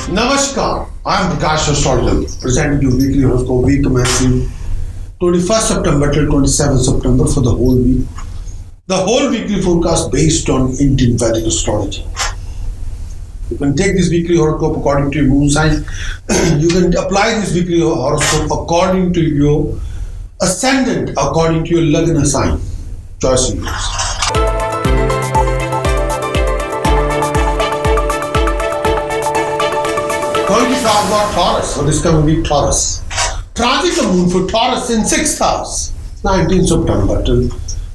Namaskar, I am Prakash, Astrologer, presenting you weekly horoscope week commencing 21st September till 27th September for the whole week. The whole weekly forecast based on Indian Vedic astrology. You can take this weekly horoscope according to your moon sign. You can apply this weekly horoscope according to your ascendant, according to your Lagna sign. Choice yours. Going to talk about Taurus for this coming week. Taurus. Transit the moon for Taurus in 6th house, 19th September till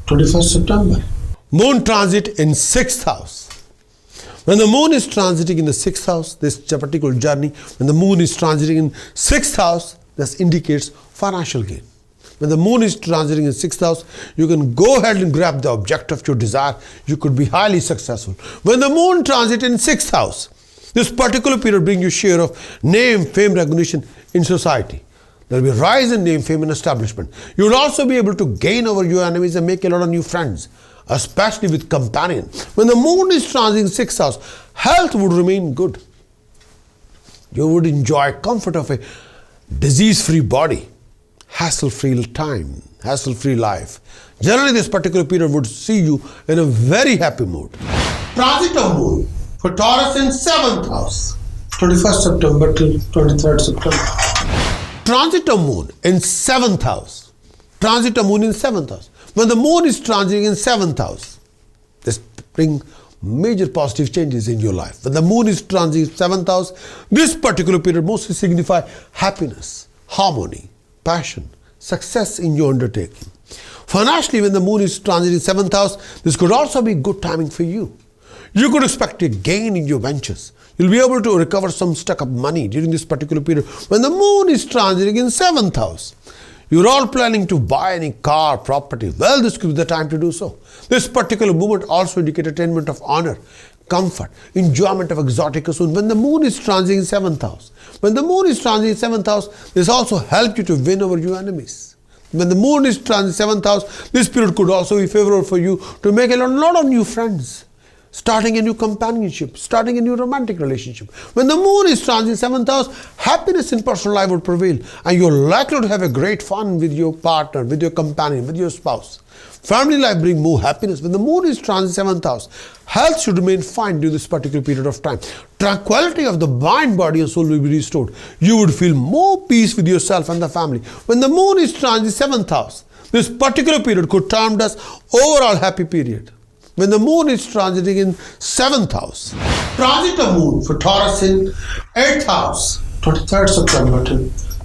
21st September. Moon transit in 6th house. When the moon is transiting in the 6th house, this particular journey, when the moon is transiting in 6th house, this indicates financial gain. When the moon is transiting in 6th house, you can go ahead and grab the object of your desire. You could be highly successful. When the moon transit in 6th house, this particular period brings you share of name, fame, recognition in society. There will be rise in name, fame, and establishment. You will also be able to gain over your enemies and make a lot of new friends, especially with companion. When the moon is transiting 6th house, health would remain good. You would enjoy comfort of a disease-free body, hassle-free time, hassle-free life. Generally, this particular period would see you in a very happy mood. Transit of moon for Taurus in 7th house, 21st September till 23rd September. Transit of moon in 7th house. Transit of moon in 7th house. When the moon is transiting in 7th house, this brings major positive changes in your life. When the moon is transiting in 7th house, this particular period mostly signifies happiness, harmony, passion, success in your undertaking. Financially, when the moon is transiting 7th house, this could also be good timing for you. You could expect a gain in your ventures. You'll be able to recover some stuck up money during this particular period. When the moon is transiting in 7th house, you're all planning to buy any car, property. Well, this could be the time to do so. This particular movement also indicates attainment of honor, comfort, enjoyment of exotic pursuit. When the moon is transiting in 7th house, when the moon is transiting in 7th house, this also helps you to win over your enemies. When the moon is transiting in 7th house, this period could also be favorable for you to make a lot of new friends, starting a new companionship, starting a new romantic relationship. When the moon is transiting 7th house, happiness in personal life will prevail and you're likely to have a great fun with your partner, with your companion, with your spouse. Family life brings more happiness. When the moon is transiting 7th house, health should remain fine during this particular period of time. Tranquility of the mind, body and soul will be restored. You would feel more peace with yourself and the family. When the moon is transiting 7th house, this particular period could term as overall happy period. When the moon is transiting in 7th house. Transit of moon for Taurus in 8th house, 23rd September to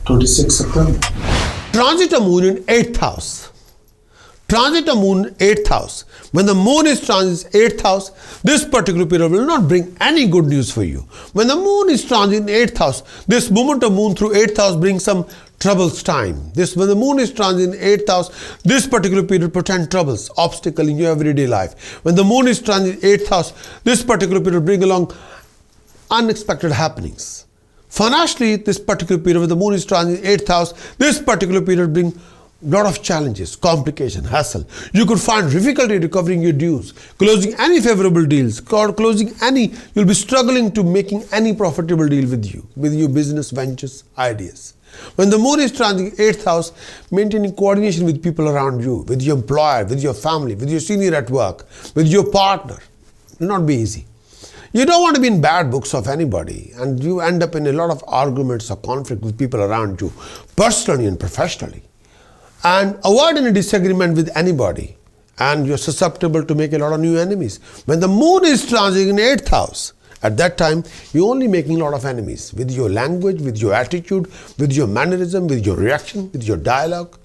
26th September. Transit of moon in 8th house. Transit of moon in 8th house. When the moon is transiting 8th house, this particular period will not bring any good news for you. When the moon is transiting 8th house, this movement of moon through 8th house brings some troubles time. When the moon is transiting in 8th house, this particular period portends troubles, obstacle in your everyday life. When the moon is transiting 8th house, this particular period brings along unexpected happenings. Financially, this particular period when the moon is transiting 8th house, this particular period brings lot of challenges, complication, hassle. You could find difficulty recovering your dues, closing any favorable deals, you'll be struggling to making any profitable deal with your business ventures, ideas. When the moon is transiting 8th house, maintaining coordination with people around you, with your employer, with your family, with your senior at work, with your partner, will not be easy. You don't want to be in bad books of anybody and you end up in a lot of arguments or conflict with people around you, personally and professionally. And avoid any disagreement with anybody and you're susceptible to make a lot of new enemies. When the moon is transiting in 8th house, at that time, you're only making a lot of enemies with your language, with your attitude, with your mannerism, with your reaction, with your dialogue.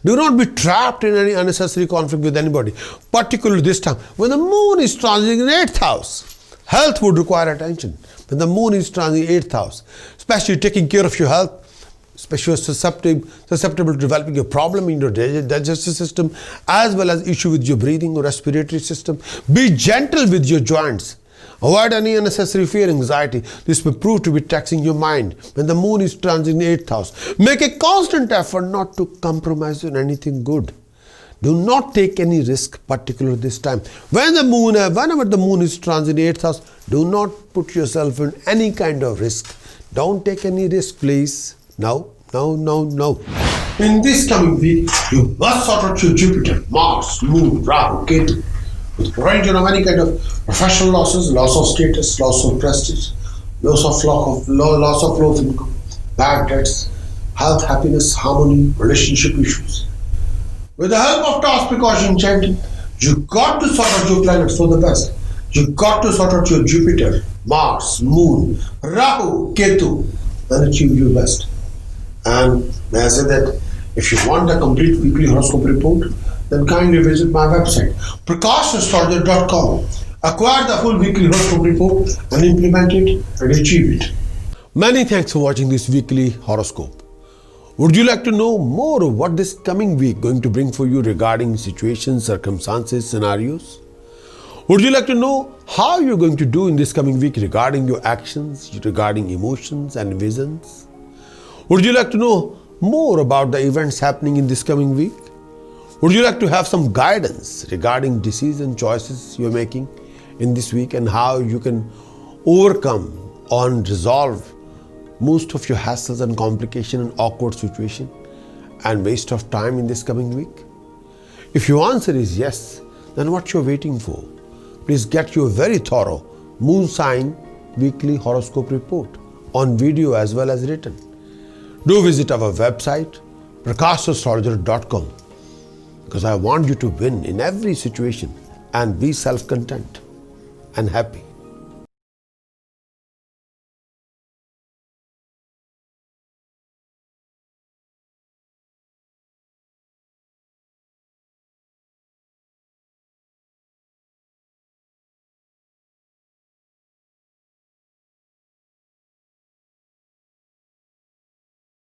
Do not be trapped in any unnecessary conflict with anybody, particularly this time. When the moon is transiting in 8th house, health would require attention. When the moon is transiting in 8th house, especially taking care of your health, especially susceptible to developing a problem in your digestive system, as well as issue with your breathing or respiratory system. Be gentle with your joints. Avoid any unnecessary fear, anxiety. This may prove to be taxing your mind. When the moon is transiting in 8th house, make a constant effort not to compromise on anything good. Do not take any risk, particularly this time. Whenever the moon is transit 8th house, do not put yourself in any kind of risk. Don't take any risk, please. No. In this coming week, you must sort out your Jupiter, Mars, Moon, Rahu, Ketu, with prevention of any kind of professional losses, loss of status, loss of prestige, loss of flow of income, bad debts, health, happiness, harmony, relationship issues. With the help of task precaution chanting, you got to sort out your planets for the best. You got to sort out your Jupiter, Mars, Moon, Rahu, Ketu, and achieve your best. And may I say that if you want a complete weekly horoscope report, then kindly visit my website, Prakash.astrologer.com. Acquire the full weekly horoscope report and implement it and achieve it. Many thanks for watching this weekly horoscope. Would you like to know more of what this coming week going to bring for you regarding situations, circumstances, scenarios? Would you like to know how you're going to do in this coming week regarding your actions, regarding emotions and visions? Would you like to know more about the events happening in this coming week? Would you like to have some guidance regarding decision choices you're making in this week and how you can overcome and resolve most of your hassles and complication and awkward situation and waste of time in this coming week? If your answer is yes, then what you're waiting for? Please get your very thorough moon sign weekly horoscope report on video as well as written. Do visit our website, Prakash.astrologer.com, because I want you to win in every situation and be self-content and happy.